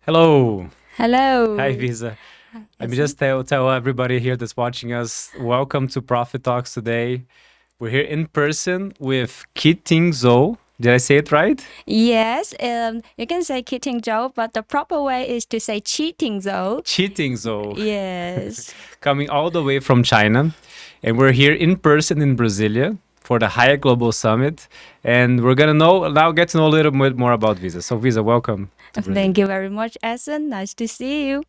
Hello. Hi, Hello. Visa. Hi, Let me Essen. just tell everybody here that's watching us, welcome to Profit Talks today. We're here in person with QiTing Zhou. Did I say it right? Yes, you can say kidding Joe, but the proper way is to say cheating though. QiTing Zhou, Yes. coming all the way from China. And we're here in person in Brasilia for the Hayek Global Summit. And we're going to get to know a little bit more about Visa. So, Visa, welcome to Thank Brasilia. you very much, Essen. Nice to see you.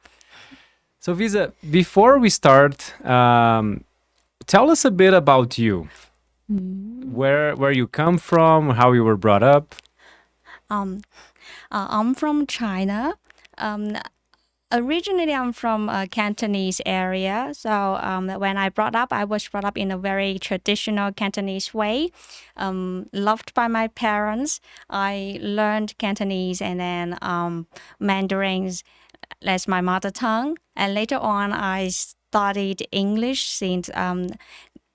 So, Visa, before we start, tell us a bit about you. Mm. Where you come from, how you were brought up. Um, I'm from China. Um, Originally, I'm from Cantonese area. So when I was brought up in a very traditional Cantonese way. Loved by my parents. I learned Cantonese and then Mandarins as my mother tongue. And later on, I studied English since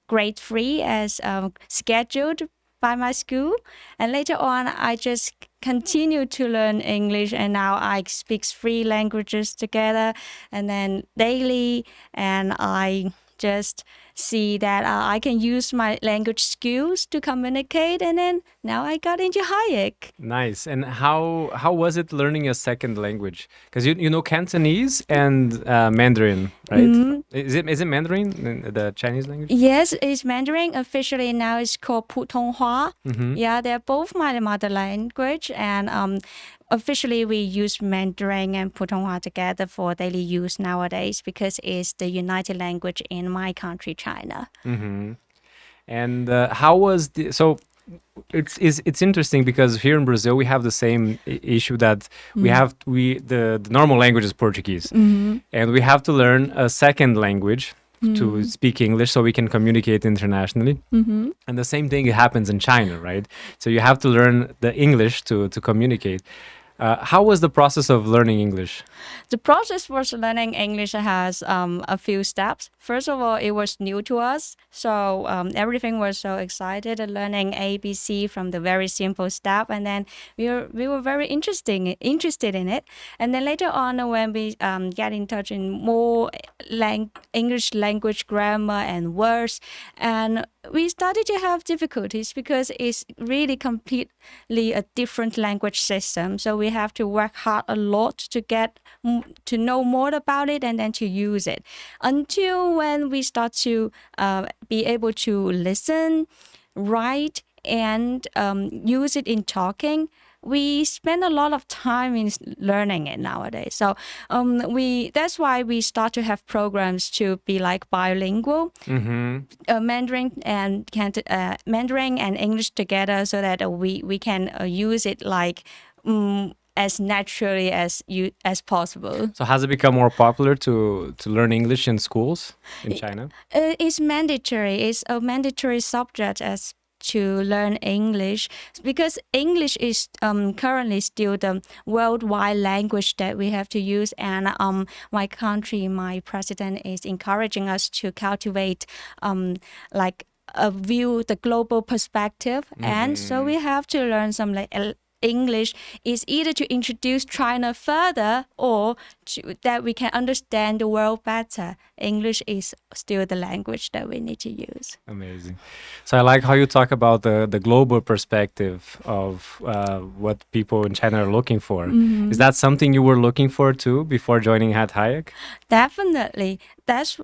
grade three as scheduled by my school. And later on, I just continued to learn English, and now I speak three languages together and then daily. And I just see that I can use my language skills to communicate. And then now I got into Hayek. Nice. And how was it learning a second language? Because you know Cantonese and Mandarin, right? Mm, Is it Mandarin, the Chinese language? Yes, it's Mandarin. Officially now it's called 普通话. Mm-hmm. Yeah, they're both my mother language, and officially we use Mandarin and 普通话together for daily use nowadays because it's the united language in my country, China. Mm-hmm. And how was the so? It's interesting because here in Brazil we have the same issue that the normal language is Portuguese, Mm-hmm. and we have to learn a second language to Mm-hmm. speak English so we can communicate internationally. Mm-hmm. And the same thing happens in China, right? So you have to learn the English to communicate. How was the process of learning English? The process for learning English has a few steps. First of all, it was new to us, so everything was so excited at learning ABC from the very simple step, and then we were very interested in it. And then later on, when we get in touch in more English language grammar and words, and we started to have difficulties because it's really completely a different language system. So we have to work hard a lot to get to know more about it and then to use it until when we start to be able to listen, write, and use it in talking. We spend a lot of time in learning it nowadays. So we that's why we start to have programs to be like bilingual, Mm-hmm. Mandarin and English together, so that we can use it like as naturally as possible. So has it become more popular to learn English in schools in China? It's mandatory. It's a mandatory subject as to learn English because English is currently still the worldwide language that we have to use. And my country, my president is encouraging us to cultivate like a view, the global perspective. And so Mm-hmm. we have to learn some like English is either to introduce China further or that we can understand the world better. English is still the language that we need to use. Amazing. So I like how you talk about the global perspective of what people in China are looking for. Is that something you were looking for too before joining Hat Hayek? Definitely. That's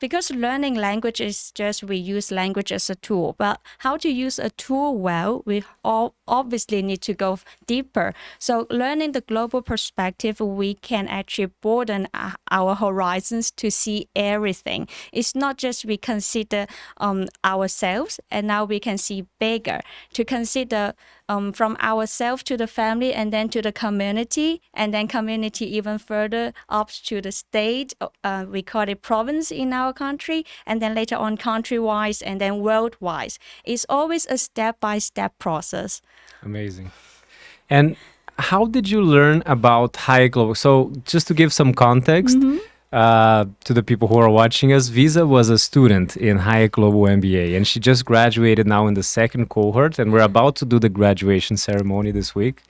because learning language is just we use language as a tool. But how to use a tool well, we all obviously need to go deeper. So learning the global perspective, we can actually broaden our horizons to see everything. It's not just we consider ourselves, and now we can see bigger to consider from ourselves to the family and then to the community and then community even further up to the state. We call it province in our country and then later on country-wise and then world-wise. It's always a step-by-step process. Amazing. And how did you learn about Hayek Global? So just to give some context to the people who are watching us, Visa was a student in Hayek Global MBA, and she just graduated now in the second cohort, and we're about to do the graduation ceremony this week.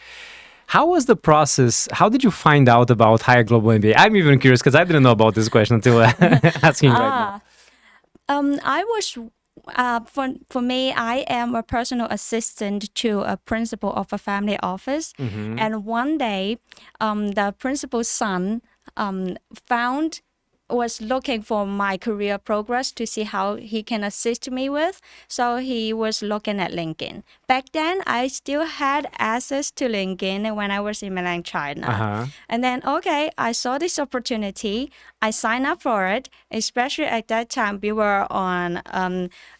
How was the process? How did you find out about Hayek Global MBA? I'm even curious because I didn't know about this question until asking right now. Ah, I was for me, I am a personal assistant to a principal of a family office, and one day, the principal's son found was looking for my career progress to see how he can assist me with. So he was looking at LinkedIn. Back then, I still had access to LinkedIn when I was in mainland China. Uh-huh. And then, okay, I saw this opportunity. I signed up for it, especially at that time, we were on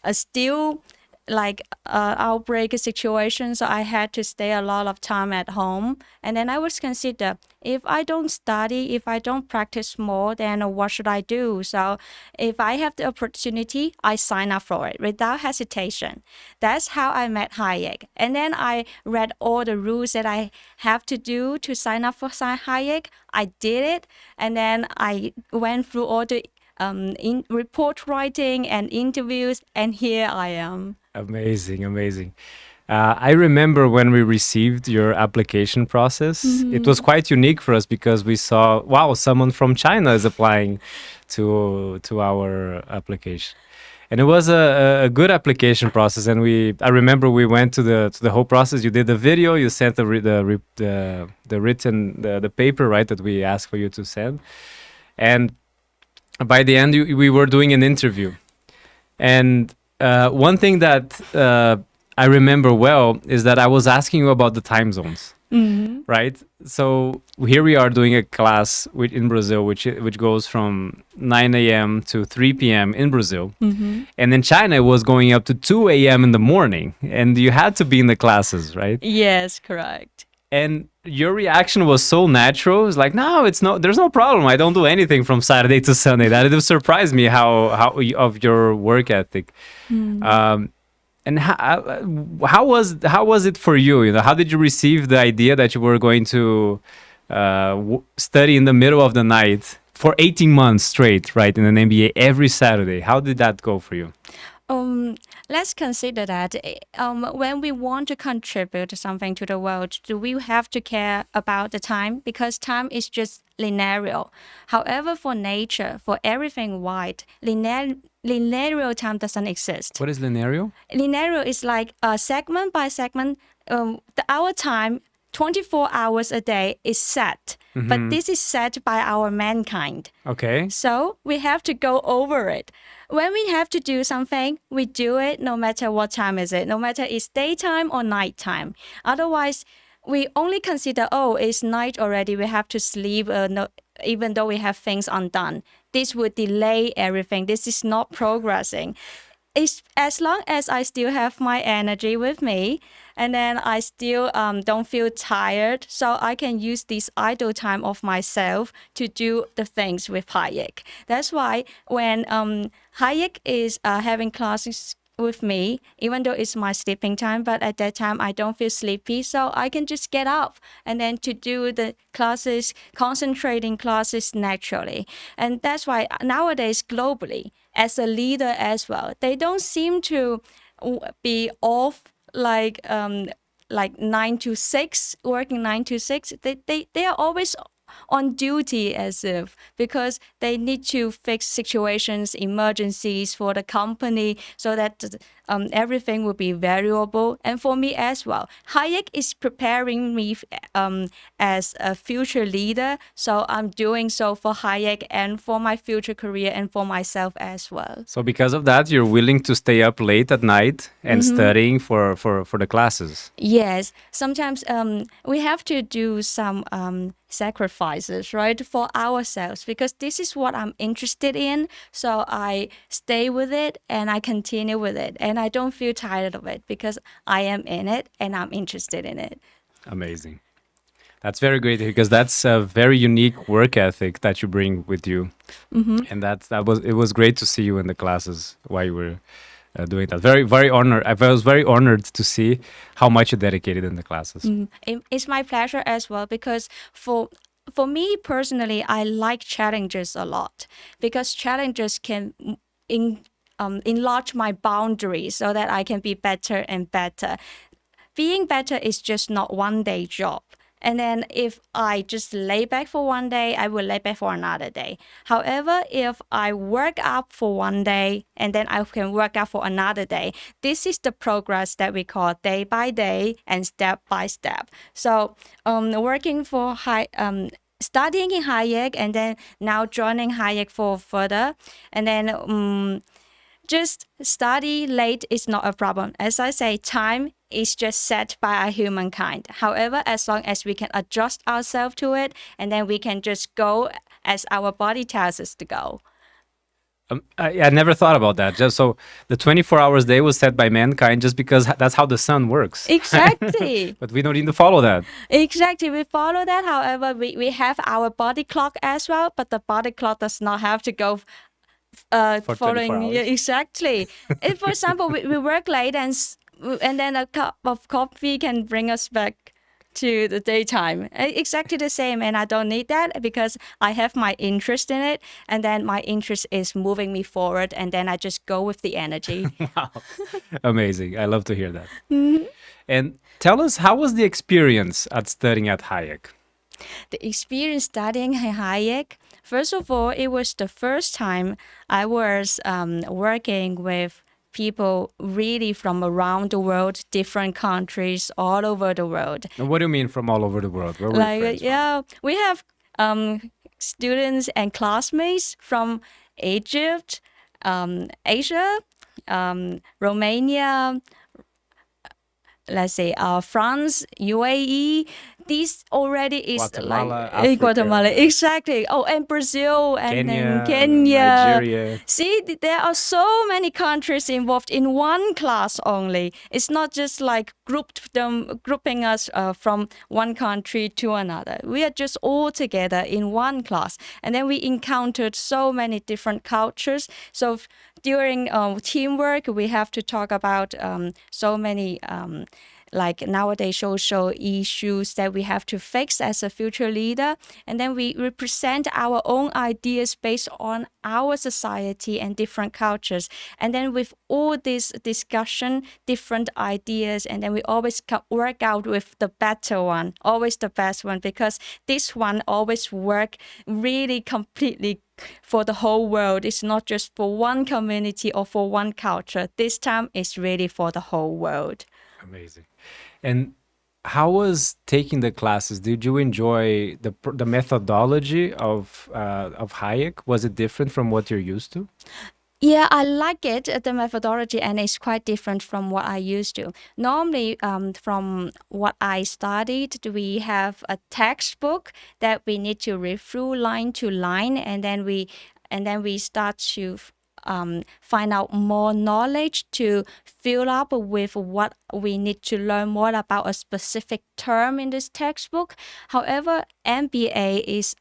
a still like outbreak situation, so I had to stay a lot of time at home. And then I was consider, if I don't study, if I don't practice more, then what should I do? So if I have the opportunity, I sign up for it without hesitation. That's how I met Hayek. And then I read all the rules that I have to do to sign up for Hayek. I did it, and then I went through all the in report writing and interviews, and here I am. Amazing, amazing. I remember when we received your application process, it was quite unique for us because we saw, wow, someone from China is applying to our application. And it was a good application process. And I remember we went to the whole process. You did the video, you sent the written the paper, right, that we asked for you to send. And by the end, we were doing an interview. And one thing that I remember well is that I was asking you about the time zones, right? So here we are doing a class in Brazil, which goes from 9 a.m. to 3 p.m. in Brazil. And in China, it was going up to 2 a.m. in the morning. And you had to be in the classes, right? Yes, correct. And your reaction was so natural. It's like, no, there's no problem. I don't do anything from Saturday to Sunday. That it surprised me how of your work ethic. And how was it for you? You know, how did you receive the idea that you were going to study in the middle of the night for 18 months straight, right, in an MBA every Saturday? How did that go for you? Let's consider that when we want to contribute something to the world, do we have to care about the time? Because time is just linear. However, for nature, for everything white, linear time doesn't exist. What is lineario? Linear is like segment by segment. Our time, 24 hours a day, is set. But this is set by our mankind. Okay. So we have to go over it. When we have to do something, we do it no matter what time is it, no matter it's daytime or nighttime. Otherwise, we only consider, oh, it's night already, we have to sleep, no, even though we have things undone. This would delay everything. This is not progressing. It's, as long as I still have my energy with me, and then I still don't feel tired, so I can use this idle time of myself to do the things with Hayek. That's why when Hayek is having classes with me, even though it's my sleeping time, but at that time I don't feel sleepy, so I can just get up and then to do the classes, concentrating classes naturally. And that's why nowadays globally, as a leader as well, they don't seem to be off like 9 to 6, working 9 to 6. They are always on duty as if, because they need to fix situations, emergencies for the company, so that everything will be valuable. And for me as well, Hayek is preparing me as a future leader, so I'm doing so for Hayek and for my future career and for myself as well. So because of that, you're willing to stay up late at night and studying for the classes. Yes, sometimes we have to do some sacrifices, right, for ourselves, because this is what I'm interested in. So I stay with it and I continue with it, and I don't feel tired of it because I am in it and I'm interested in it. Amazing. That's very great because that's a very unique work ethic that you bring with you, and it was great to see you in the classes while you were doing that. Very honored. I was very honored to see how much you dedicated in the classes. It's my pleasure as well, because for me personally, I like challenges a lot, because challenges can enlarge my boundaries so that I can be better and better. Being better is just not one day job. And then if I just lay back for one day, I will lay back for another day. However, if I work up for one day and then I can work out for another day, this is the progress that we call day by day and step by step. So working for studying in Hayek and then now joining Hayek for further, and then just study late is not a problem. As I say, time is just set by our humankind. However, as long as we can adjust ourselves to it, and then we can just go as our body tells us to go. I never thought about that. Just so the 24 hours day was set by mankind just because that's how the sun works. Exactly. But we don't need to follow that. Exactly. We follow that. However, we have our body clock as well, but the body clock does not have to go For 24 following. hours. Yeah, exactly. If, for example, we work late and then a cup of coffee can bring us back to the daytime. Exactly the same, and I don't need that because I have my interest in it, and then my interest is moving me forward, and then I just go with the energy. Wow. Amazing. I love to hear that. And tell us, how was the experience at studying at Hayek? The experience studying Hayek, first of all, it was the first time I was working with people really from around the world, different countries, all over the world. And what do you mean from all over the world? Where were your Like, friends from? yeah, we have students and classmates from Egypt, Asia, Romania, let's say France, UAE. This already is Guatemala, like Africa, Guatemala, exactly. Oh, and Brazil, and then Kenya, Kenya. Nigeria. See, there are so many countries involved in one class only. It's not just like grouping us from one country to another. We are just all together in one class, and then we encountered so many different cultures. So during teamwork, we have to talk about so many like nowadays social issues that we have to fix as a future leader. And then we represent our own ideas based on our society and different cultures. And then with all this discussion, different ideas, and then we always work out with the better one, always the best one, because this one always work really completely for the whole world. It's not just for one community or for one culture. This time it's really for the whole world. Amazing. And how was taking the classes? Did you enjoy the methodology of Hayek? Was it different from what you're used to? Yeah, I like it, the methodology, and it's quite different from what I used to. Normally, from what I studied, we have a textbook that we need to read through line to line, and then we start to find out more knowledge to fill up with what we need to learn more about a specific term in this textbook. However, MBA is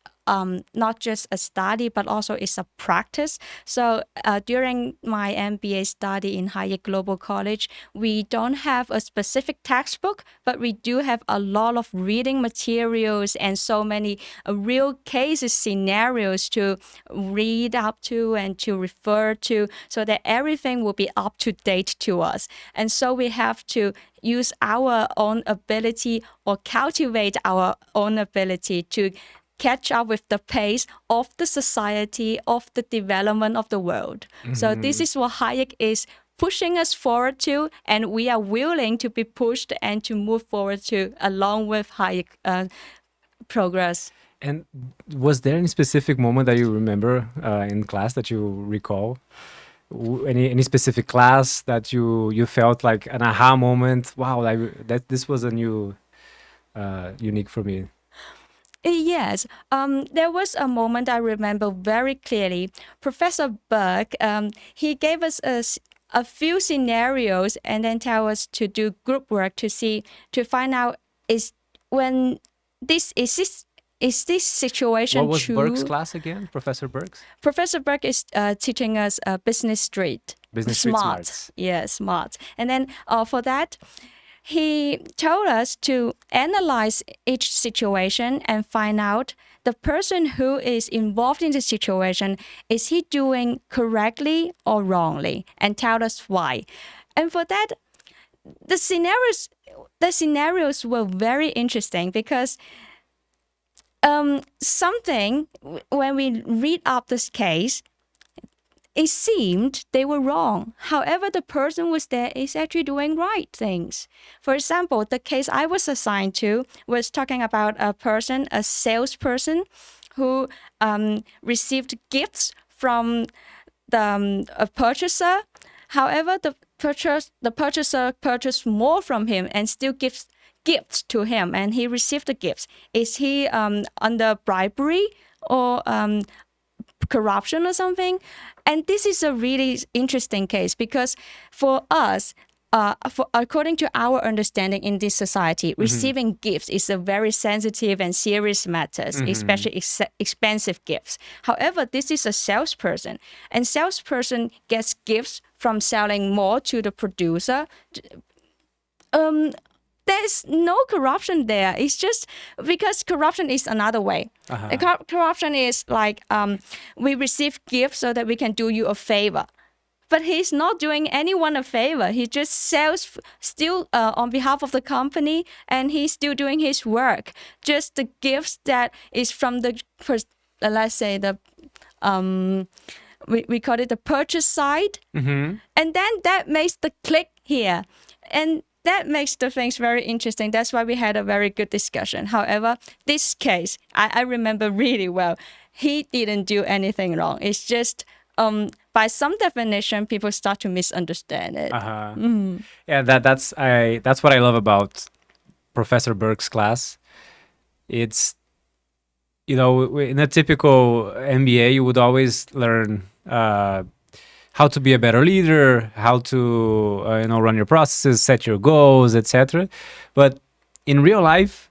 not just a study, but also it's a practice. So during my MBA study in Hayek Global College, we don't have a specific textbook, but we do have a lot of reading materials and so many real cases, scenarios to read up to and to refer to, so that everything will be up to date to us. And so we have to use our own ability or cultivate our own ability to catch up with the pace of the society, of the development of the world. So this is what Hayek is pushing us forward to, and we are willing to be pushed and to move forward to along with Hayek progress. And was there any specific moment that you remember in class that you recall? Any specific class that you felt like an aha moment? Wow, that this was a new unique for me. Yes, there was a moment I remember very clearly. Professor Burke, he gave us a few scenarios and then tell us to do group work to find out is when is this situation What was true? Burke's class again? Professor Burke's? Professor Burke is teaching us Business Street. Business Street Smarts. Yeah, smart. And then for that, he told us to analyze each situation and find out the person who is involved in the situation, is he doing correctly or wrongly, and tell us why. And for that, the scenarios were very interesting because when we read up this case, it seemed they were wrong. However, the person was there is actually doing right things. For example, the case I was assigned to was talking about a salesperson, who received gifts from a purchaser. However, the purchaser purchased more from him and still gives gifts to him, and he received the gifts. Is he under bribery or corruption or something? And this is a really interesting case because for us, according to our understanding in this society, receiving gifts is a very sensitive and serious matter, especially expensive gifts. However, this is a salesperson, and salesperson gets gifts from selling more to the producer. There's no corruption there. It's just because corruption is another way. Corruption is like we receive gifts so that we can do you a favor. But he's not doing anyone a favor. He just sells still on behalf of the company, and he's still doing his work. Just the gifts that is from the, let's say the, we call it the purchase side. And then that makes the click here. And that makes the things very interesting. That's why we had a very good discussion. However, this case, I remember really well. He didn't do anything wrong. It's just by some definition, people start to misunderstand it. Yeah, that's what I love about Professor Burke's class. It's, in a typical MBA, you would always learn how to be a better leader, how to run your processes, set your goals, etc. But in real life,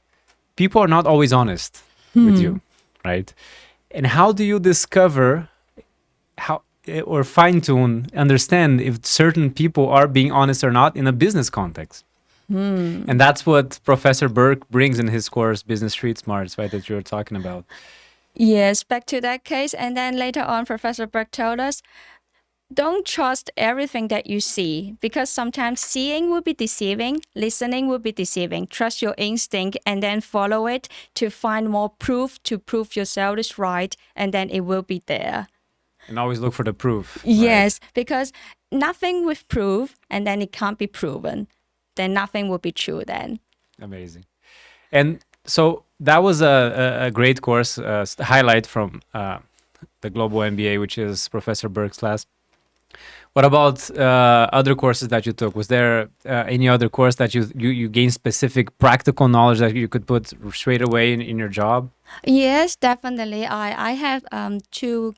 people are not always honest with you, right? And how do you discover how or fine-tune, understand if certain people are being honest or not in a business context? And that's what Professor Burke brings in his course, Business Street Smarts, right, that you were talking about. Yes, back to that case. And then later on, Professor Burke told us, don't trust everything that you see, because sometimes seeing will be deceiving, listening will be deceiving. Trust your instinct and then follow it to find more proof, to prove yourself is right, and then it will be there. And always look for the proof. Yes, right? Because nothing with proof, and then it can't be proven. Then nothing will be true then. Amazing. And so that was a great course, highlight from the Global MBA, which is Professor Burke's class. What about other courses that you took? Was there any other course that you gained specific practical knowledge that you could put straight away in your job? Yes, definitely. I have two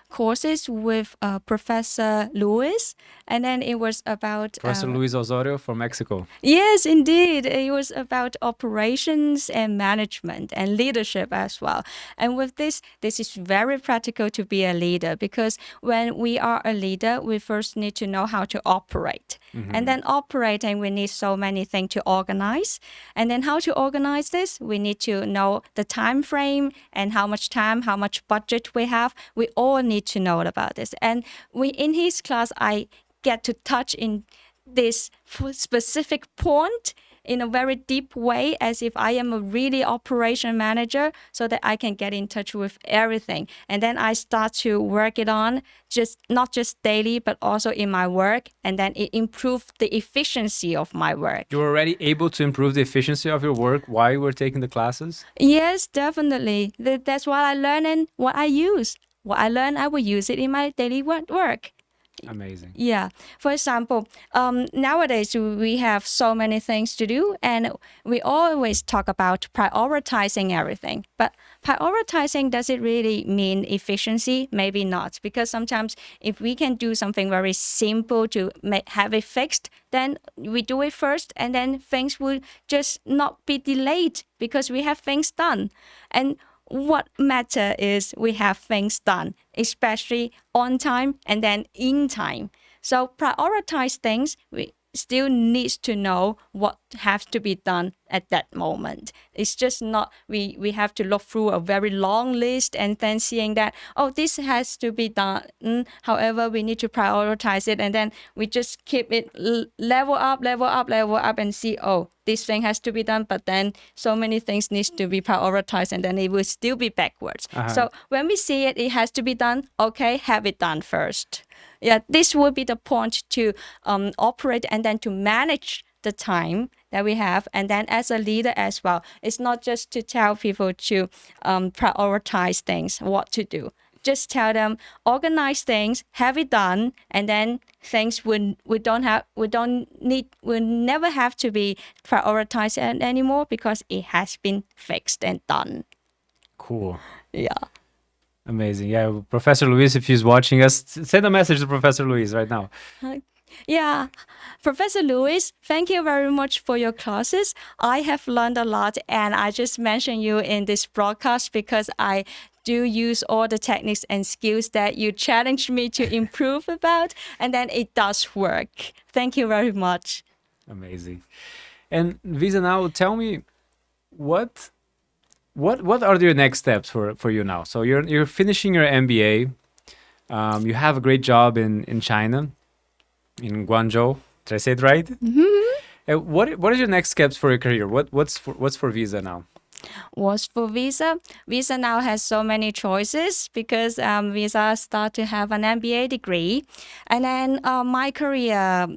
courses with Professor Luis, and then it was about Professor Luis Osorio from Mexico. Yes, indeed. It was about operations and management and leadership as well. And with this is very practical to be a leader, because when we are a leader, we first need to know how to operate. And then operating, we need so many things to organize. And then how to organize this, we need to know the time frame and how much time, how much budget we have. We all need to know about this. And in his class, I get to touch in this specific point in a very deep way, as if I am a really operation manager, so that I can get in touch with everything. And then I start to work it on, not just daily, but also in my work. And then it improved the efficiency of my work. You were already able to improve the efficiency of your work while you were taking the classes? Yes, definitely. That's what I learn and what I use. What I learn, I will use it in my daily work. Amazing. Yeah. For example, nowadays we have so many things to do, and we always talk about prioritizing everything. But prioritizing, does it really mean efficiency? Maybe not, because sometimes if we can do something very simple to have it fixed, then we do it first, and then things will just not be delayed because we have things done. And what matter is we have things done, especially on time and then in time. So prioritize things. still needs to know what has to be done at that moment. It's just not we have to look through a very long list and then seeing that, oh, this has to be done. However, we need to prioritize it, and then we just keep it level up, level up, level up, and see, oh, this thing has to be done, but then so many things needs to be prioritized, and then it will still be backwards. So when we see it, it has to be done. Okay, have it done first. Yeah, this would be the point to operate and then to manage the time that we have. And then as a leader as well, it's not just to tell people to prioritize things, what to do. Just tell them, organize things, have it done, and then things will never have to be prioritized anymore because it has been fixed and done. Cool. Yeah. Amazing. Yeah, Professor Luis, if he's watching us, send a message to Professor Luis right now. Yeah, Professor Lewis, thank you very much for your classes. I have learned a lot, and I just mentioned you in this broadcast because I do use all the techniques and skills that you challenged me to improve about, and then it does work. Thank you very much. Amazing. And Visa, now tell me what are your next steps for you now? So you're finishing your MBA. You have a great job in China, in Guangzhou. Did I say it right? What is your next steps for your career? What's for Visa now? Was for Visa. Visa now has so many choices because Visa start to have an MBA degree. And then my career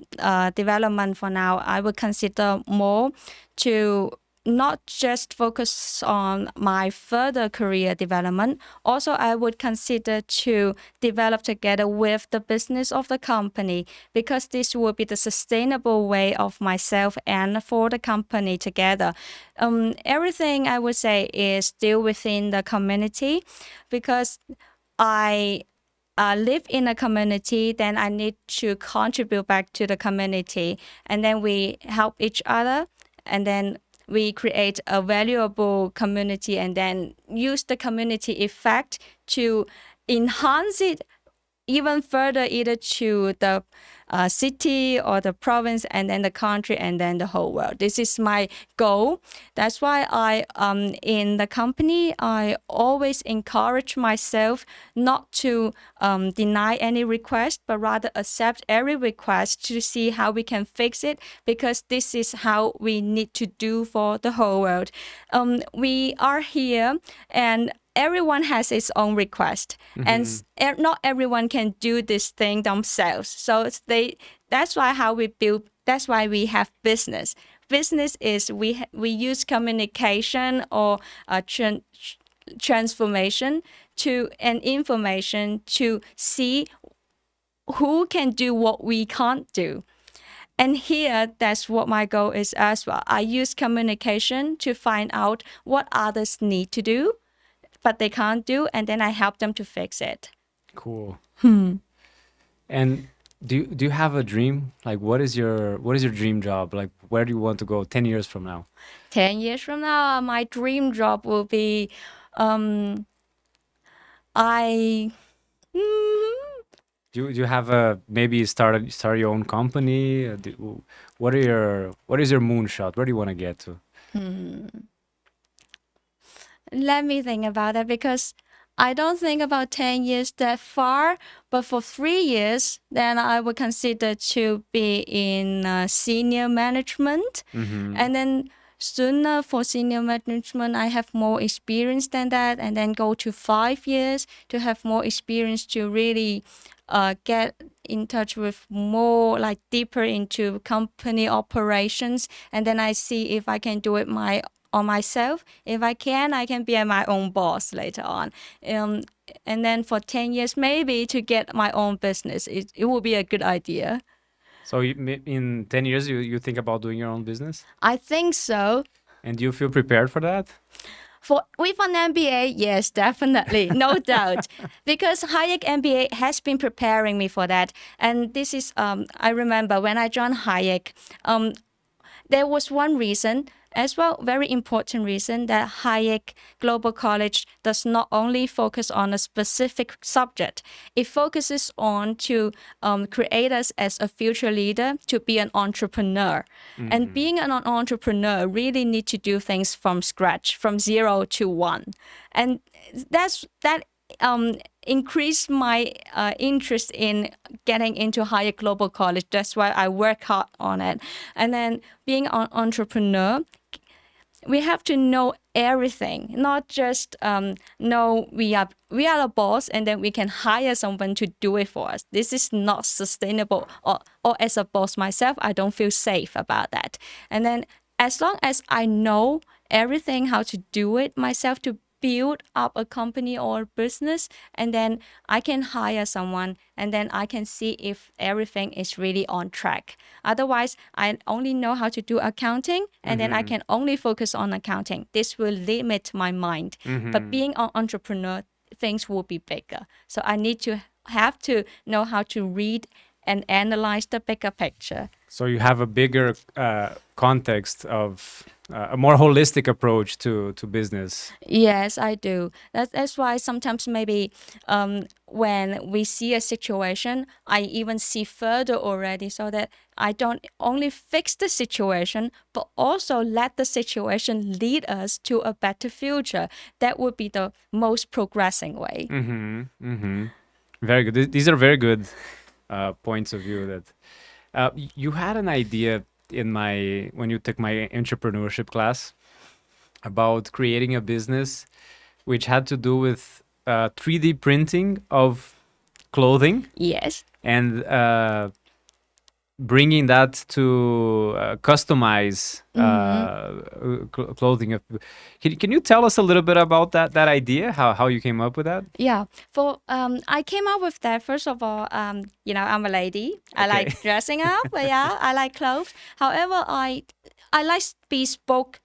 development for now, I would consider more to not just focus on my further career development. Also, I would consider to develop together with the business of the company because this will be the sustainable way of myself and for the company together. Everything I would say is still within the community because I live in a community, then I need to contribute back to the community. And then we help each other and then we create a valuable community and then use the community effect to enhance it even further, either to the city or the province and then the country and then the whole world. This is my goal. That's why I in the company I always encourage myself not to deny any request, but rather accept every request to see how we can fix it, because this is how we need to do for the whole world. We are here and everyone has its own request, and not everyone can do this thing themselves. So that's why how we build. That's why we have business. Business is we use communication or transformation to and information to see who can do what we can't do. And here, that's what my goal is as well. I use communication to find out what others need to do, but they can't do, and then I help them to fix it. Cool. And do you have a dream? Like, what is your dream job? Like, where do you want to go 10 years from now? 10 years from now, my dream job will be, I. Do you have maybe start your own company? What is your moonshot? Where do you want to get to? Let me think about that, because I don't think about 10 years that far, but for 3 years, then I would consider to be in senior management. And then sooner for senior management, I have more experience than that, and then go to 5 years to have more experience to really get in touch with more, like deeper into company operations. And then I see if I can do it on myself. If I can be my own boss later on. And then for 10 years, maybe to get my own business, it would be a good idea. So in 10 years, you think about doing your own business? I think so. And do you feel prepared for that? With an MBA, yes, definitely, no doubt, because Hayek MBA has been preparing me for that. And this is, I remember when I joined Hayek, there was one reason as well, very important reason, that Hayek Global College does not only focus on a specific subject. It focuses on to create us as a future leader, to be an entrepreneur. And being an entrepreneur really need to do things from scratch, from 0 to 1. And that increased my interest in getting into higher global college. That's why I work hard on it. And then being an entrepreneur, we have to know everything, not just know we are a boss and then we can hire someone to do it for us. This is not sustainable. Or as a boss myself, I don't feel safe about that. And then as long as I know everything how to do it myself, to build up a company or business, and then I can hire someone, and then I can see if everything is really on track. Otherwise, I only know how to do accounting, and then I can only focus on accounting. This will limit my mind. But being an entrepreneur, things will be bigger. So I need to have to know how to read and analyze the bigger picture. So you have a bigger context of a more holistic approach to business. Yes, I do. That's why sometimes maybe when we see a situation, I even see further already, so that I don't only fix the situation, but also let the situation lead us to a better future. That would be the most progressing way. Very good. These are very good points of view. That you had an idea when you took my entrepreneurship class about creating a business which had to do with 3D printing of clothing Yes. and bringing that to customize clothing. Can you tell us a little bit about that idea? How you came up with that? Yeah. For I came up with that. First of all, I'm a lady. I Okay. like dressing up. But yeah, I like clothes. However, I like bespoke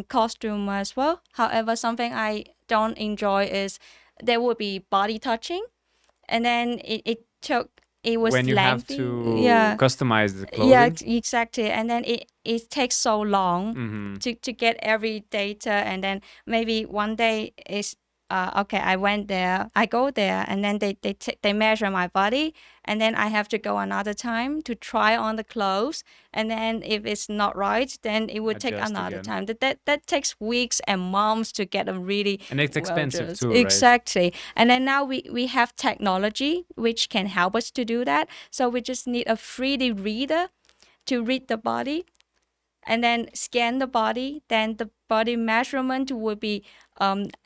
costume as well. However, something I don't enjoy is there will be body touching, and then it was When you have lengthy. to Yeah. customize the Yeah, clothing. exactly. And then it takes so long to get every data, and then maybe one day is okay, I go there, and then they measure my body, and then I have to go another time to try on the clothes, and then if it's not right, then it would take Adjust another again. time. That takes weeks and months to get a really And it's well expensive dressed. too, right? Exactly. And then now we have technology which can help us to do that. So we just need a 3D reader to read the body, and then scan the body. Then the body measurement will be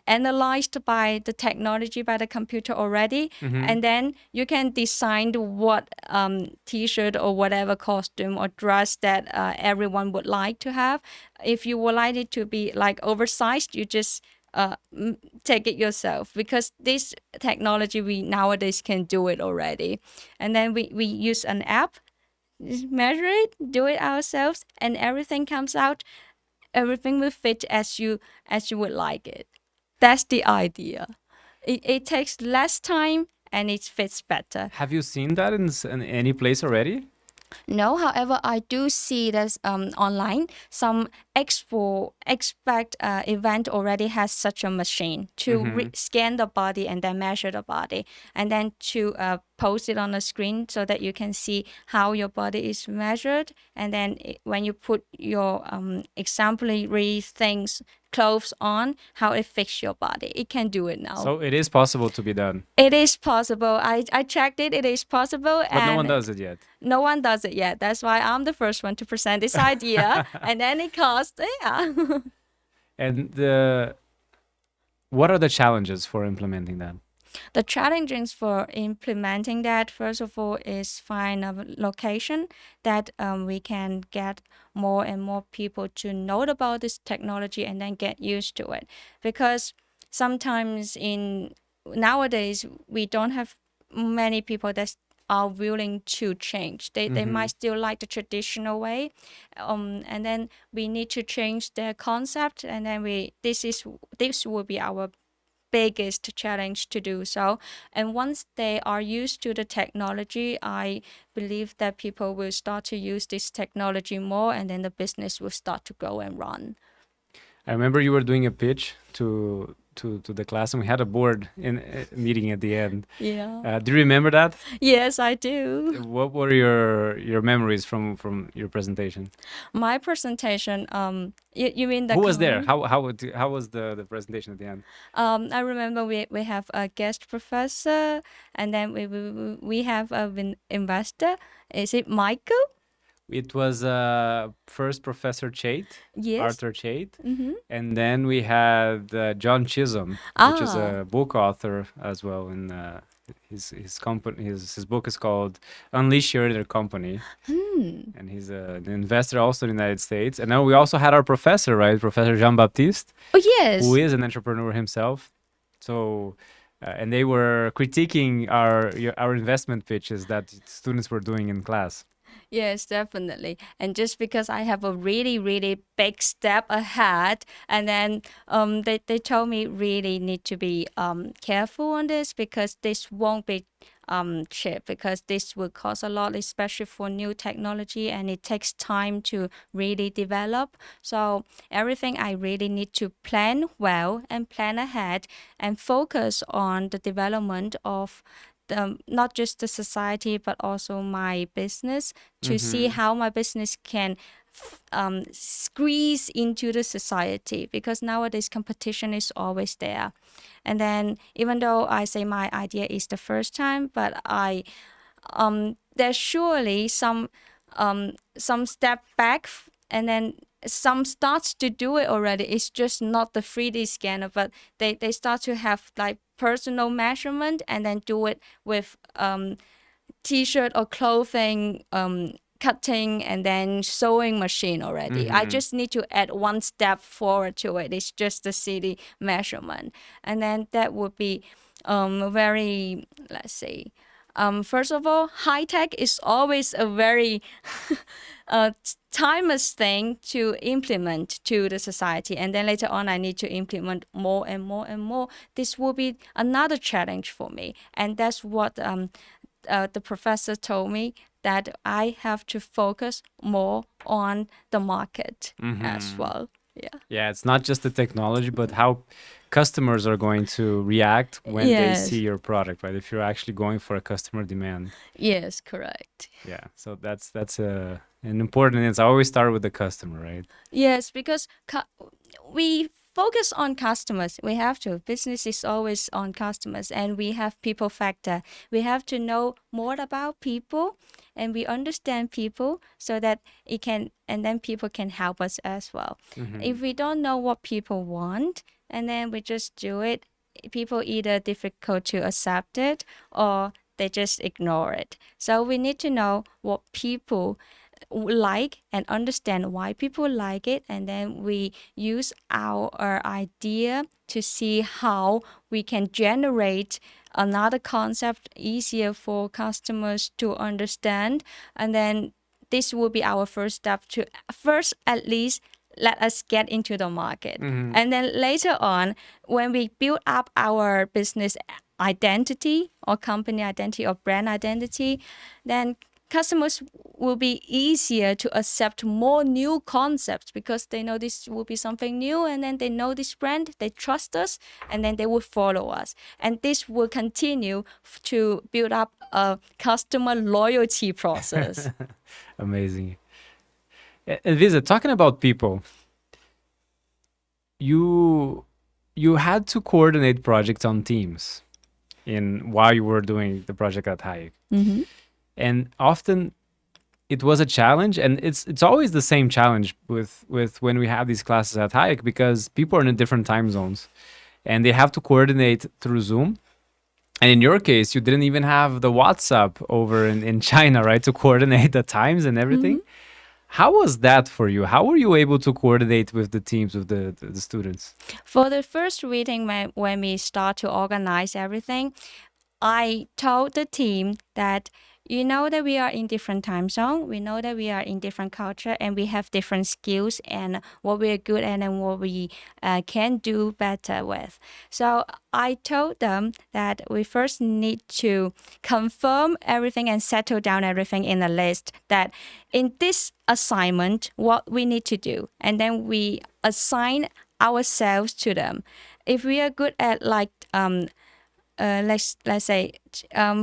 analyzed by the technology, by the computer already. And then you can design what t-shirt or whatever costume or dress that everyone would like to have. If you would like it to be like oversized, you just take it yourself, because this technology we nowadays can do it already. And then we use an app, just measure it, do it ourselves, and everything comes out. Everything will fit as you would like it. That's the idea. It takes less time and it fits better. Have you seen that in any place already? No, however, I do see that online some expect event already has such a machine to scan the body and then measure the body, and then to post it on the screen so that you can see how your body is measured. And then when you put your exemplary things, clothes on, how it fits your body. It can do it now. So it is possible to be done, It is possible. I checked it. It is possible, but no one and does it yet. no one does it yet. That's why I'm the first one to present this idea, and then it costs. Yeah. And what are the challenges for implementing that? The challenges for implementing that, first of all, is find a location that we can get more and more people to know about this technology and then get used to it. Because sometimes nowadays we don't have many people that are willing to change. They might still like the traditional way, and then we need to change their concept, and then this will be our biggest challenge to do so. And once they are used to the technology, I believe that people will start to use this technology more, and then the business will start to grow and run. I remember you were doing a pitch to the class, and we had a board in meeting at the end. Yeah. Do you remember that? Yes, I do. What were your memories from your presentation? My presentation, you mean the Who was there? comment? How was the presentation at the end? I remember we have a guest professor, and then we have an investor. Is it Michael? It was first Professor Chait, Yes. Arthur Chait, Mm-hmm. and then we had John Chisholm, which is Ah. a book author as well. And his company, his book is called Unleash Your Inner Company, Hmm. and he's an investor also in the United States. And then we also had our professor, right, Professor Jean Baptiste, Oh who yes. is an entrepreneur himself. So. And they were critiquing our investment pitches that students were doing in class. Yes, definitely. And just because I have a really, really big step ahead, and then they told me really need to be careful on this because this won't be cheap because this will cost a lot, especially for new technology, and it takes time to really develop. So everything I really need to plan well and plan ahead and focus on the development of not just the society but also my business to see Mm-hmm. how my business can squeeze into the society because nowadays competition is always there. And then even though I say my idea is the first time, but there's surely some step back and then some starts to do it already. It's just not the 3D scanner, but they start to have like personal measurement and then do it with t-shirt or clothing cutting and then sewing machine already. I Mm-hmm. just need to add one step forward to it. It's just the city measurement. And then that would be very, let's say, first of all, high tech is always a very timeless thing to implement to the society. And then later on, I need to implement more and more and more. This will be another challenge for me. And that's what the professor told me that I have to focus more on the market as Mm-hmm. well. Yeah. Yeah, it's not just the technology, but how customers are going to react when they see Yes. your product, right? If you're actually going for a customer demand. Yes, correct. Yeah, so that's an important. It's I always start with the customer, right? Yes, because we focus on customers. We have to. Business is always on customers, and we have people factor. We have to know more about people, and we understand people so that it can, and then people can help us as well. Mm-hmm. If we don't know what people want, and then we just do it, people either difficult to accept it or they just ignore it. So we need to know what people like and understand why people like it, and then we use our idea to see how we can generate another concept easier for customers to understand. And then this will be our first step to first at least let us get into the market. Mm-hmm. And then later on, when we build up our business identity or company identity or brand identity, then customers will be easier to accept more new concepts because they know this will be something new, and then they know this brand, they trust us, and then they will follow us. And this will continue to build up a customer loyalty process. Amazing. Visa, talking about people, you you had to coordinate projects on teams in while you were doing the project at Hayek, Mm-hmm. and often it was a challenge, and it's always the same challenge with when we have these classes at Hayek because people are in different time zones, and they have to coordinate through Zoom. And in your case, you didn't even have the WhatsApp over in China, right, to coordinate the times and Mm-hmm. everything. How was that for you? How were you able to coordinate with the teams, with the students? For the first reading, when we start to organize everything, I told the team that you know that we are in different time zone. We know that we are in different culture, and we have different skills and what we are good at and what we can do better with. So I told them that we first need to confirm everything and settle down everything in a list, that in this assignment, what we need to do. And then we assign ourselves to them. If we are good at let's say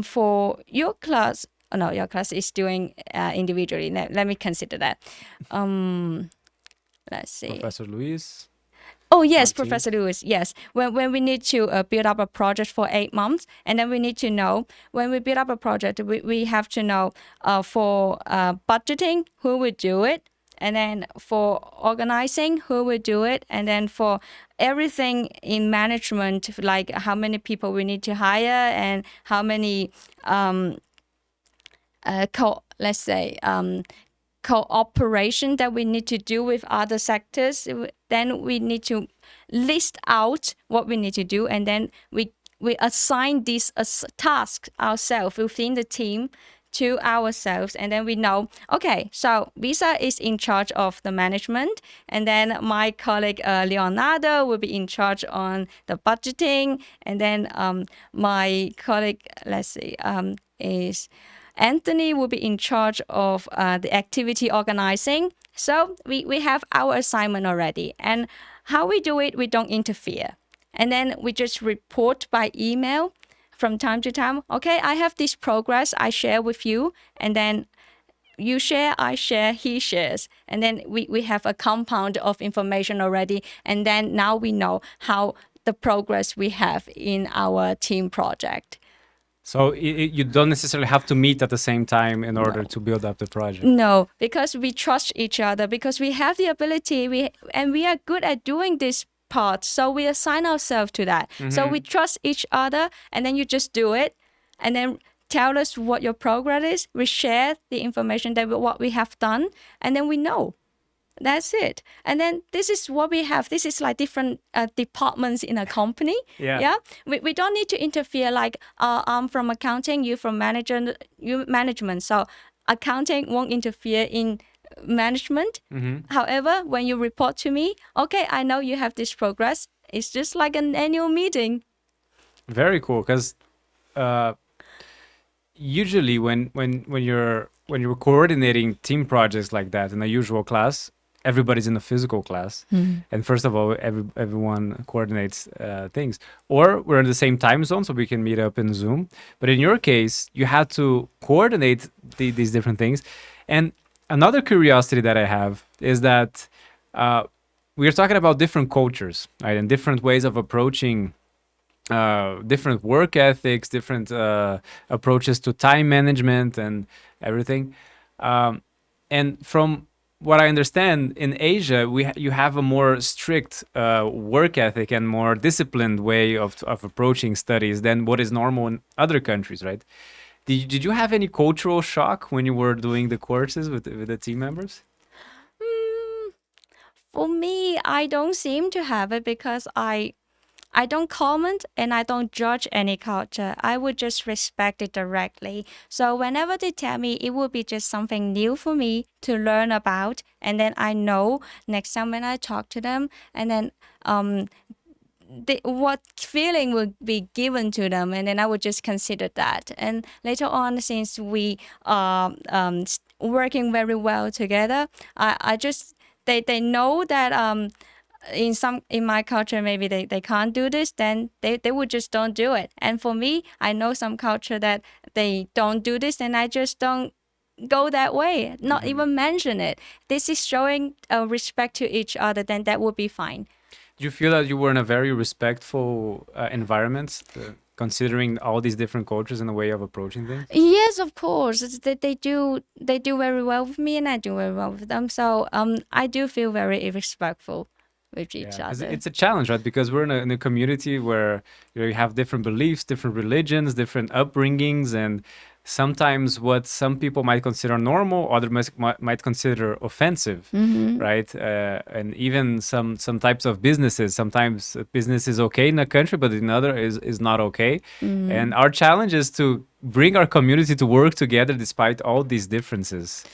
for your class, oh no, your class is doing individually. Let me consider that. Um, let's see. Professor Luis, Oh yes, team. Professor Lewis. Yes, when we need to build up a project for 8 months, and then we need to know when we build up a project, we have to know for budgeting who will do it, and then for organizing who will do it, and then for everything in management, like how many people we need to hire and how many let's say cooperation that we need to do with other sectors. Then we need to list out what we need to do, and then we assign these tasks ourselves within the team to ourselves, and then we know, okay, so Visa is in charge of the management, and then my colleague Leonardo will be in charge on the budgeting, and then my colleague, let's see, is Anthony will be in charge of the activity organizing. So we have our assignment already. And how we do it, we don't interfere. And then we just report by email from time to time. Okay, I have this progress I share with you. And then you share, I share, he shares. And then we have a compound of information already. And then now we know how the progress we have in our team project. So you don't necessarily have to meet at the same time in order to build up the project. No, because we trust each other, because we have the ability, we are good at doing this part. So we assign ourselves to that. So we trust each other, and then you just do it, and then tell us what your progress is. We share the information that what we have done, and then we know. That's it. And then this is what we have. This is like different departments in a company. Yeah. We don't need to interfere like I'm from accounting, you from management. So accounting won't interfere in management. However, when you report to me, okay, I know you have this progress. It's just like an annual meeting. Very cool, because usually when you're coordinating team projects like that in a usual class, everybody's in a physical class, and first of all, everyone coordinates things, or we're in the same time zone, so we can meet up in Zoom. But in your case, you had to coordinate these different things. And another curiosity that I have is that we are talking about different cultures, right, and different ways of approaching different work ethics, different approaches to time management and everything. And from what I understand, in Asia, you have a more strict work ethic and more disciplined way of approaching studies than what is normal in other countries, right? Did you have any cultural shock when you were doing the courses with the team members? For me, I don't seem to have it because I don't comment and I don't judge any culture. I would just respect it directly. So whenever they tell me, it will be just something new for me to learn about. And then I know next time when I talk to them, and then what feeling would be given to them, and then I would just consider that. And later on, since we are working very well together, I just they know that in my culture maybe they can't do this, then they would just don't do it. And for me, I know some culture that they don't do this, and I just don't go that way, not even mention it. This is showing respect to each other, then that would be fine. Do you feel that you were in a very respectful environment, considering all these different cultures and the way of approaching things? Yes, of course. They do very well with me, and I do very well with them. So I do feel very respectful with each other. It's a challenge, right? Because we're in a community where you have different beliefs, different religions, different upbringings, and sometimes what some people might consider normal, others might consider offensive, right? And even some types of businesses, sometimes a business is okay in a country, but in other is not okay. And our challenge is to bring our community to work together despite all these differences.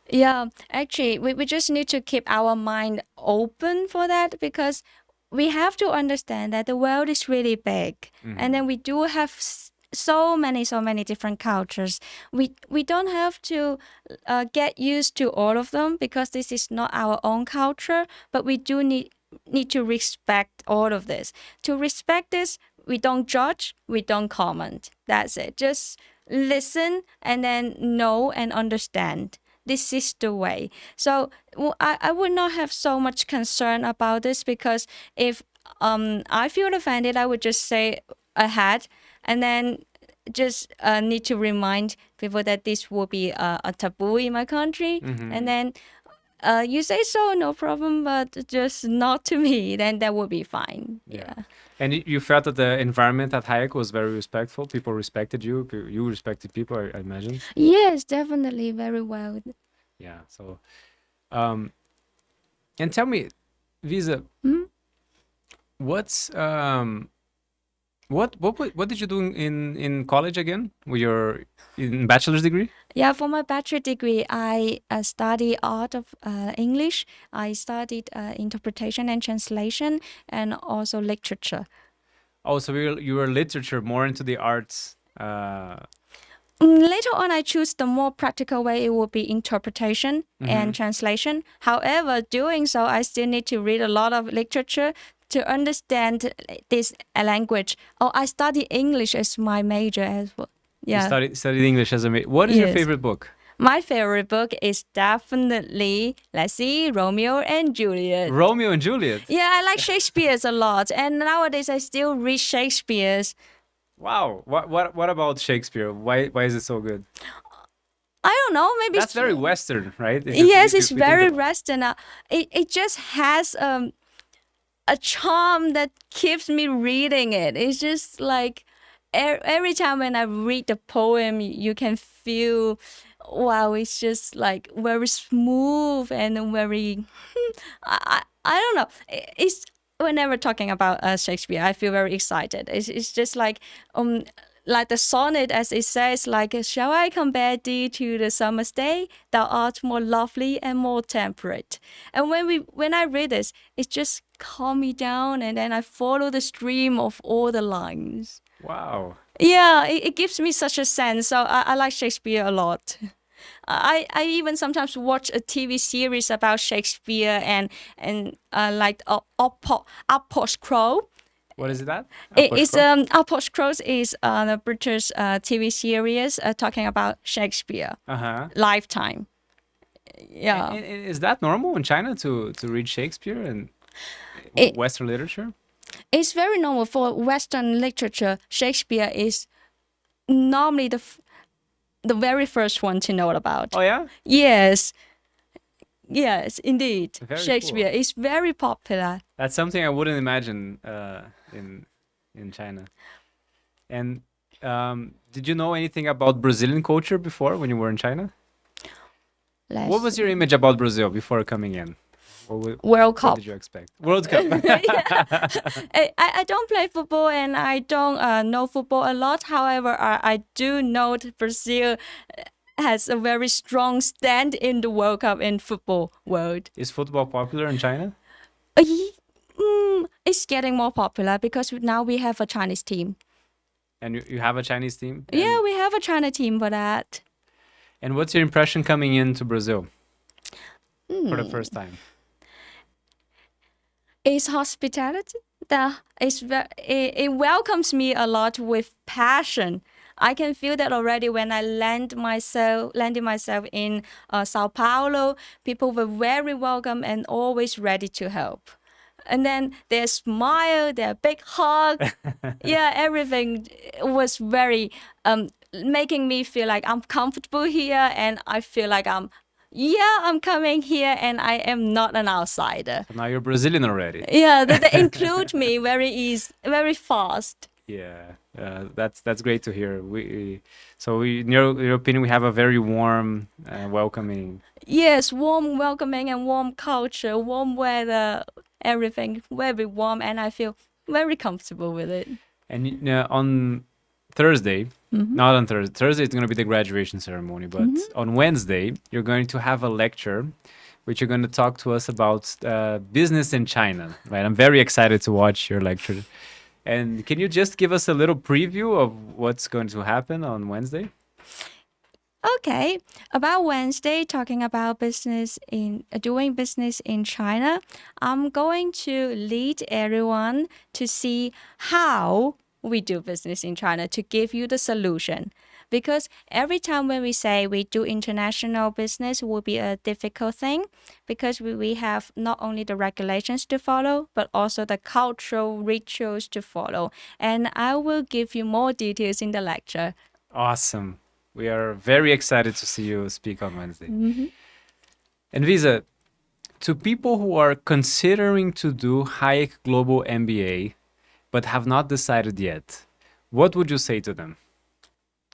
Yeah, actually, we just need to keep our mind open for that because we have to understand that the world is really big, and then we do have so many different cultures. We don't have to get used to all of them because this is not our own culture, but we do need to respect all of this. To respect this, we don't judge, we don't comment. That's it. Just listen and then know and understand. This is the way. So I would not have so much concern about this because if I feel offended, I would just say ahead and then just need to remind people that this will be a taboo in my country. And then you say so, no problem, but just not to me, then that would be fine. Yeah. And you felt that the environment at Hayek was very respectful. People respected you. You respected people, I imagine. Yes, definitely, very well. Yeah. So, and tell me, Visa, what's what did you do in college again? With your in bachelor's degree? Yeah, for my bachelor degree, I study art of English. I studied interpretation and translation, and also literature. Oh, so you were literature, more into the arts. Later on, I choose the more practical way. It will be interpretation and translation. However, doing so, I still need to read a lot of literature to understand this language. Oh, I study English as my major as well. You Yeah. studied English as a What is your Yes. favorite book? My favorite book is definitely, let's see, Romeo and Juliet. Romeo and Juliet. Yeah, I like Shakespeare's a lot, and nowadays I still read Shakespeare's. Wow. What about Shakespeare? Why is it so good? I don't know, maybe That's very Western, right? yes, if it's we think very about it. Western. It just has a charm that keeps me reading it. It's just like every time when I read the poem, you can feel, wow, it's just like very smooth and very. I don't know. It's whenever talking about Shakespeare, I feel very excited. It's just like the sonnet as it says, like, shall I compare thee to the summer's day? Thou art more lovely and more temperate. And when I read this, it just calm me down, and then I follow the stream of all the lines. Wow. Yeah, it gives me such a sense. So I like Shakespeare a lot. I even sometimes watch a TV series about Shakespeare and like Crow. What is that? It's Crows is the British TV series talking about Shakespeare Uh-huh. lifetime. Yeah, Is that normal in China to read Shakespeare and It- Western literature? it's very normal for Western literature. Shakespeare is normally the very first one to know about. Oh yeah. Yes, indeed. Very Shakespeare cool. is very popular. That's something I wouldn't imagine in China. And did you know anything about Brazilian culture before when you were in China? What was your image about Brazil before coming in? World What Cup? did you expect? World Cup. I don't play football and I don't know football a lot. However, I do know that Brazil has a very strong stand in the World Cup in football world. Is football popular in China? It's getting more popular because now we have a Chinese team. And you have a Chinese team? Yeah, we have a China team for that. And what's your impression coming into Brazil for the first time? It's hospitality. It welcomes me a lot with passion. I can feel that already when I landed myself in Sao Paulo. People were very welcome and always ready to help. And then their smile, their big hug, yeah, everything was very making me feel like I'm comfortable here, and I feel like I'm coming here, and I am not an outsider. So now you're Brazilian already. Yeah, they include me very fast. Yeah. That's great to hear. In your opinion, we have a very warm, welcoming. Yes, warm, welcoming, and warm culture, warm weather, everything very warm, and I feel very comfortable with it. And on Thursday, Mm-hmm. not on Thursday. Thursday is going to be the graduation ceremony, but Mm-hmm. on Wednesday you're going to have a lecture, which you're going to talk to us about business in China. Right? I'm very excited to watch your lecture. And can you just give us a little preview of what's going to happen on Wednesday? Okay, about Wednesday, talking about business in doing business in China, I'm going to lead everyone to see how we do business in China to give you the solution. Because every time when we say we do international business will be a difficult thing because we have not only the regulations to follow, but also the cultural rituals to follow. And I will give you more details in the lecture. Awesome. We are very excited to see you speak on Wednesday. Mhm. And Visa, to people who are considering to do Hayek Global MBA but have not decided yet, what would you say to them?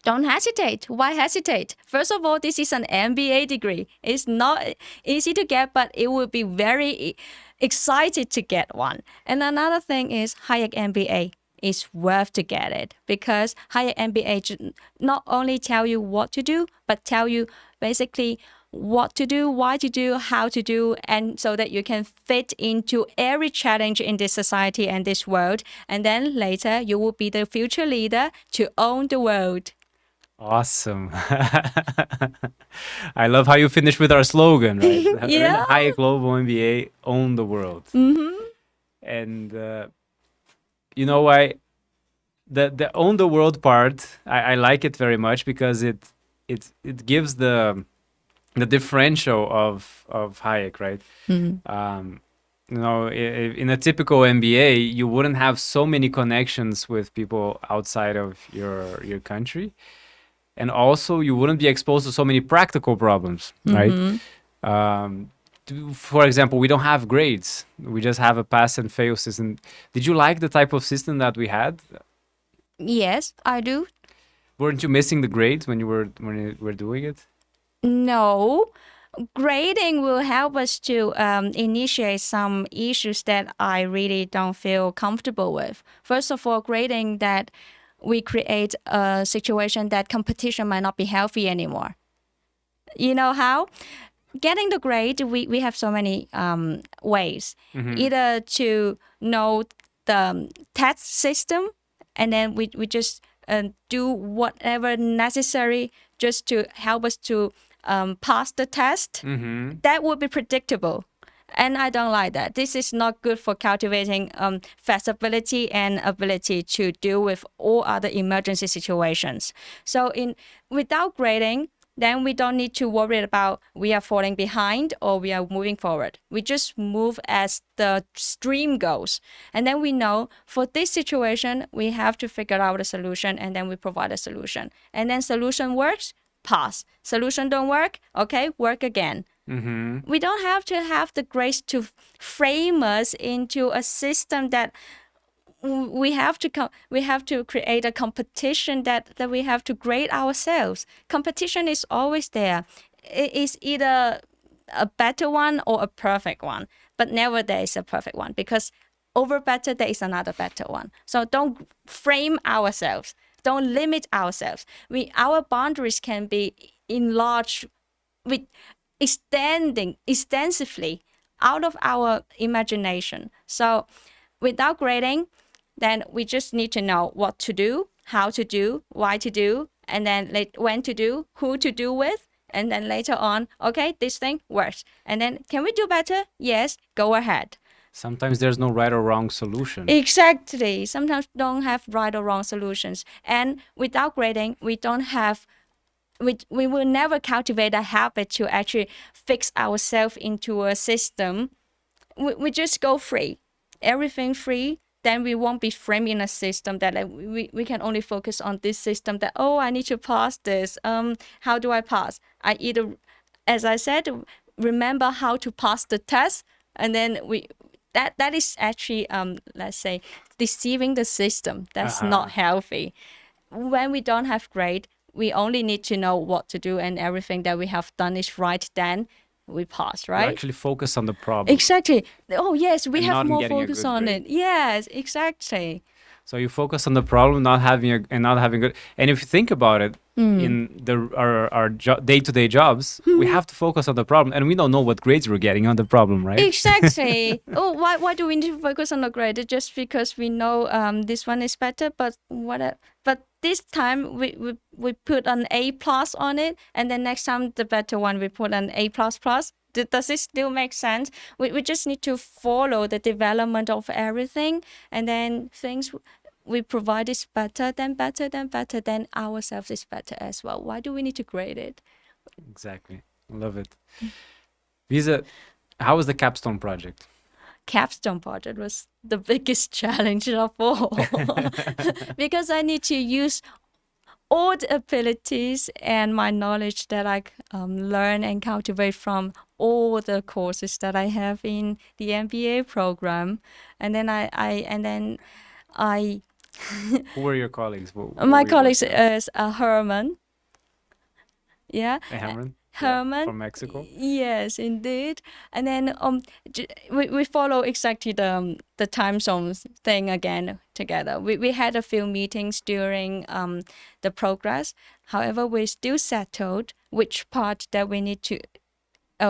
Don't hesitate. Why hesitate? First of all, this is an MBA degree. It's not easy to get, but it will be very excited to get one. And another thing is Hayek MBA is worth to get it because Hayek MBA not only tell you what to do, but tell you basically what to do, why to do, how to do, and so that you can fit into every challenge in this society and this world. And then later, you will be the future leader to own the world. Awesome. I love how you finish with our slogan, right? Earn Yeah. Hayek Global MBA, own the world. Mm-hmm. And you know why the own the world part, I like it very much because it gives the differential of Hayek, right? Mm-hmm. In a typical MBA, you wouldn't have so many connections with people outside of your country, and also you wouldn't be exposed to so many practical problems, right? Mm-hmm. For example, we don't have grades; we just have a pass and fail system. Did you like the type of system that we had? Yes, I do. Weren't you missing the grades when you were doing it? No, grading will help us to initiate some issues that I really don't feel comfortable with. First of all, grading that we create a situation that competition might not be healthy anymore. You know how? Getting the grade, we have so many ways. Mm-hmm. Either to know the test system, and then we just do whatever necessary just to help us to pass the test. Mm-hmm. That would be predictable. And I don't like that. This is not good for cultivating flexibility and ability to deal with all other emergency situations. So without grading, then we don't need to worry about we are falling behind or we are moving forward. We just move as the stream goes. And then we know for this situation, we have to figure out a solution and then we provide a solution. And then solution works, pass. Solution don't work, okay, work again. Mm-hmm. We don't have to have the grace to frame us into a system that we have to create a competition that we have to grade ourselves. Competition is always there. It is either a better one or a perfect one, but never there is a perfect one because over better there is another better one. So don't frame ourselves. Don't limit ourselves. Our boundaries can be enlarged with extending extensively out of our imagination. So without grading, then we just need to know what to do, how to do, why to do, and then when to do, who to do with, and then later on, okay, this thing works. And then can we do better? Yes, go ahead. Sometimes there's no right or wrong solution. Exactly. Sometimes don't have right or wrong solutions. And without grading, we will never cultivate a habit to actually fix ourselves into a system. We just go free, everything free. Then we won't be framed in a system that we can only focus on this system that, oh, I need to pass this. How do I pass? I either, as I said, remember how to pass the test, and then that is actually let's say deceiving the system. That's Uh-huh. not healthy. When we don't have grade, we only need to know what to do and everything that we have done is right, then we pass, You right? actually focus on the problem Exactly. Oh yes, we and have not in more getting a focus good on grade. it. Yes, exactly. So you focus on the problem, not having and not having good. And if you think about it, in our day-to-day jobs, we have to focus on the problem, and we don't know what grades we're getting on the problem, right? Exactly. Oh, why do we need to focus on the grade? Just because we know this one is better, but what? But this time we put an A plus on it, and then next time the better one we put an A plus plus. Does this still make sense? We just need to follow the development of everything, and then things we provide is better, then better, then better, then ourselves is better as well. Why do we need to grade it? Exactly. Love it. Visa, how was the capstone project? Capstone project was the biggest challenge of all because I need to use all the abilities and my knowledge that I learn and cultivate from all the courses that I have in the MBA program, and then I Who were your colleagues? What my were you colleague working on? is Herman, yeah, Cameron? Yeah, Herman. from Mexico. Yes, indeed. And then we follow exactly the time zones thing again together. We had a few meetings during the progress. However, we still settled which part that we need to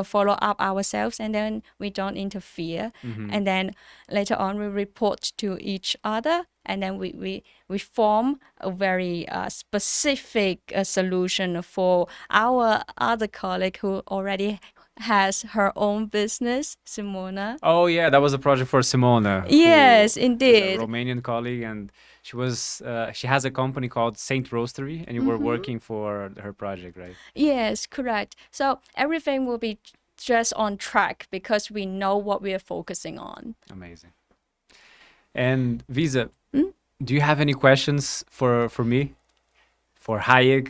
follow up ourselves, and then we don't interfere. And then later on we report to each other, and then we form a very specific solution for our other colleague who already has her own business, Simona. Oh yeah, that was a project for Simona, who Yes, is a indeed. Romanian colleague, and she has a company called Saint Roastery, and you were working for her project, right? Yes, correct. So everything will be just on track because we know what we are focusing on. Amazing. And Visa, do you have any questions for me, for Hayek?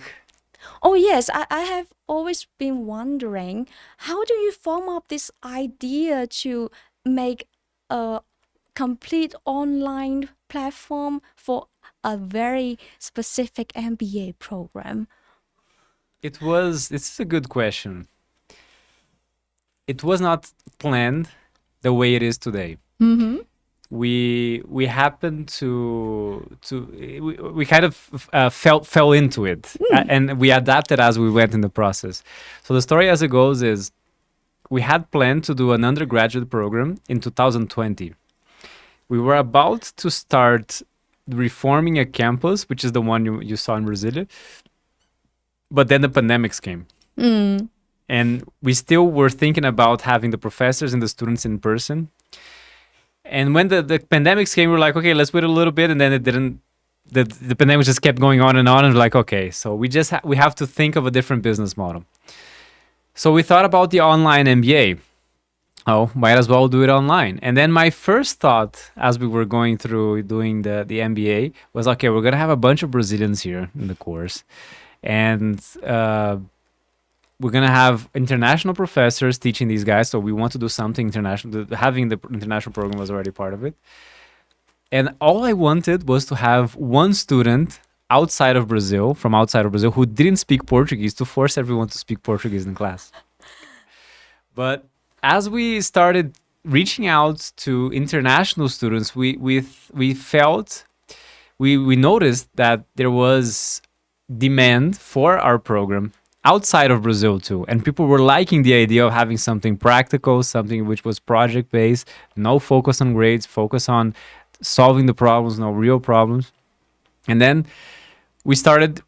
Oh, yes, I have always been wondering, how do you form up this idea to make a complete online platform for a very specific MBA program? This is a good question. It was not planned the way it is today. We happened we kind of fell into it, and we adapted as we went in the process. So the story as it goes is we had planned to do an undergraduate program in 2020. We were about to start reforming a campus, which is the one you saw in Brasilia, but then the pandemics came. And we still were thinking about having the professors and the students in person. And when the pandemics came, we were like, okay, let's wait a little bit. And then it didn't. The pandemic just kept going on. And we're like, okay, so we have to think of a different business model. So we thought about the online MBA. Oh, might as well do it online. And then my first thought, as we were going through doing the MBA, was okay, we're gonna have a bunch of Brazilians here in the course, and we're gonna have international professors teaching these guys. So we want to do something international. Having the international program was already part of it. And all I wanted was to have one student outside of Brazil, from outside of Brazil, who didn't speak Portuguese, to force everyone to speak Portuguese in class. But as we started reaching out to international students, we felt we noticed that there was demand for our program outside of Brazil too, and people were liking the idea of having something practical, something which was project based, no focus on grades, focus on solving the problems, no real problems. And then we started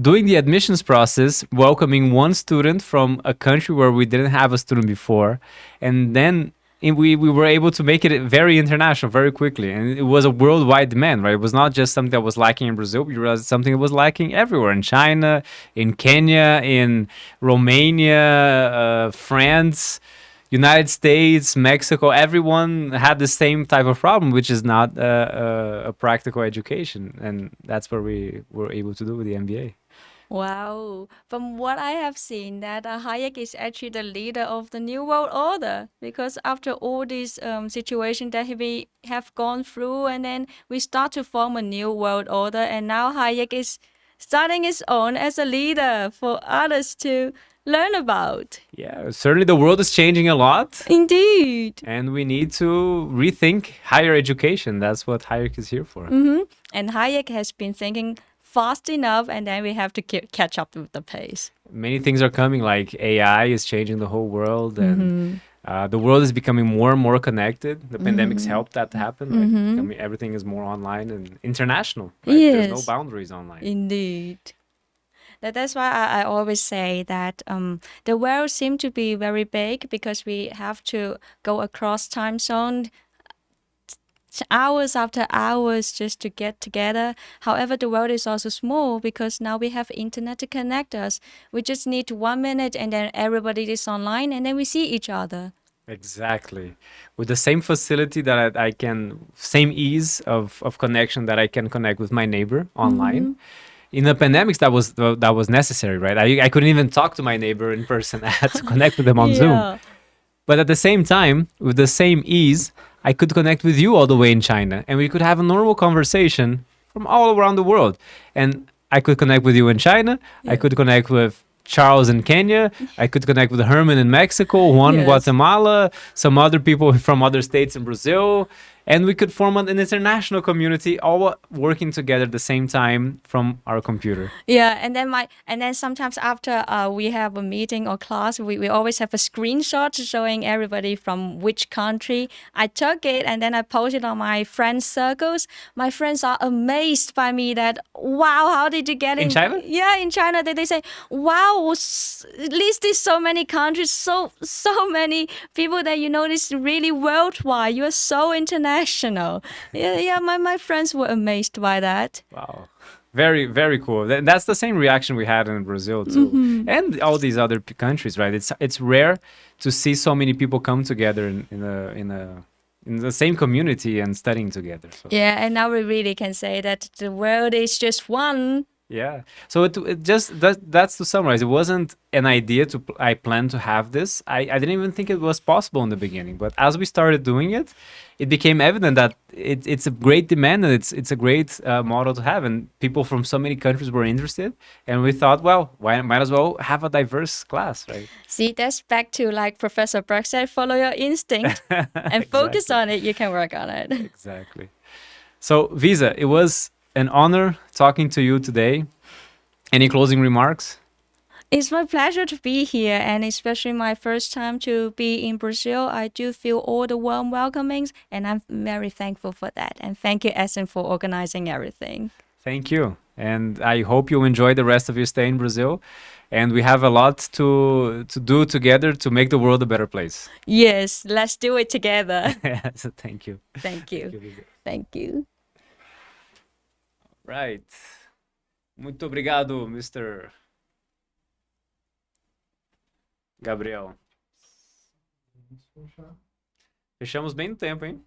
doing the admissions process, welcoming one student from a country where we didn't have a student before, and then we were able to make it very international very quickly, and it was a worldwide demand, right? It was not just something that was lacking in Brazil. We realized something that was lacking everywhere, in China, in Kenya, in Romania, France, United States, Mexico. Everyone had the same type of problem, which is not a practical education, and that's what we were able to do with the MBA. Wow. From what I have seen, that Hayek is actually the leader of the New World Order because after all these situations that we have gone through, and then we start to form a new world order, and now Hayek is starting his own as a leader for others to learn about. Yeah, certainly the world is changing a lot, Indeed. and we need to rethink higher education. That's what Hayek is here for. And Hayek has been thinking fast enough, and then we have to catch up with the pace. Many things are coming, like AI is changing the whole world, and the world is becoming more and more connected. The pandemics helped that to happen. Like, I mean, everything is more online and international. Right? There's no Yes. boundaries online. Indeed. That's why I always say that the world seems to be very big because we have to go across time zone hours after hours just to get together. However, the world is also small because now we have internet to connect us. We just need 1 minute and then everybody is online and then we see each other. Exactly. With the same facility that I can, same ease of connection that I can connect with my neighbor online. In the pandemics, that was necessary, right? I couldn't even talk to my neighbor in person. I had to connect with them on Zoom. Yeah. But at the same time, with the same ease, I could connect with you all the way in China, and we could have a normal conversation from all around the world. And I could connect with you in China. I could connect with Charles in Kenya. I could connect with Herman in Mexico, Juan in Yes. Guatemala, some other people from other states in Brazil. And we could form an international community, all working together at the same time from our computer. Yeah, and then sometimes after we have a meeting or class, we always have a screenshot showing everybody from which country. I took it and then I posted on my friends' circles. My friends are amazed by me that wow, how did you get In China? Yeah, in China they say wow, at least there's so many countries, so many people that you know this really worldwide. You are so international. Yeah, my friends were amazed by that. Wow. Very, very cool. That's the same reaction we had in Brazil too, and all these other countries, right? It's rare to see so many people come together in the same community and studying together. So. Yeah, and now we really can say that the world is just one. Yeah. So it just that's to summarize. It wasn't an idea I planned to have this. I didn't even think it was possible in the beginning. But as we started doing it, it became evident that it's a great demand and it's a great model to have. And people from so many countries were interested. And we thought, well, why might as well have a diverse class, right? See, that's back to like Professor Burke said, follow your instinct and focus on it. You can work on it. Exactly. So, Visa, it was an honor talking to you today. Any closing remarks? It's my pleasure to be here, and especially my first time to be in Brazil. I do feel all the warm welcomings, and I'm very thankful for that. And thank you, Essen, for organizing everything. Thank you. And I hope you enjoy the rest of your stay in Brazil. And we have a lot to do together to make the world a better place. Yes, let's do it together. So thank you. Thank you. Visa. Thank you. Right. Muito obrigado, Mr. Gabriel. Fechamos bem no tempo, hein?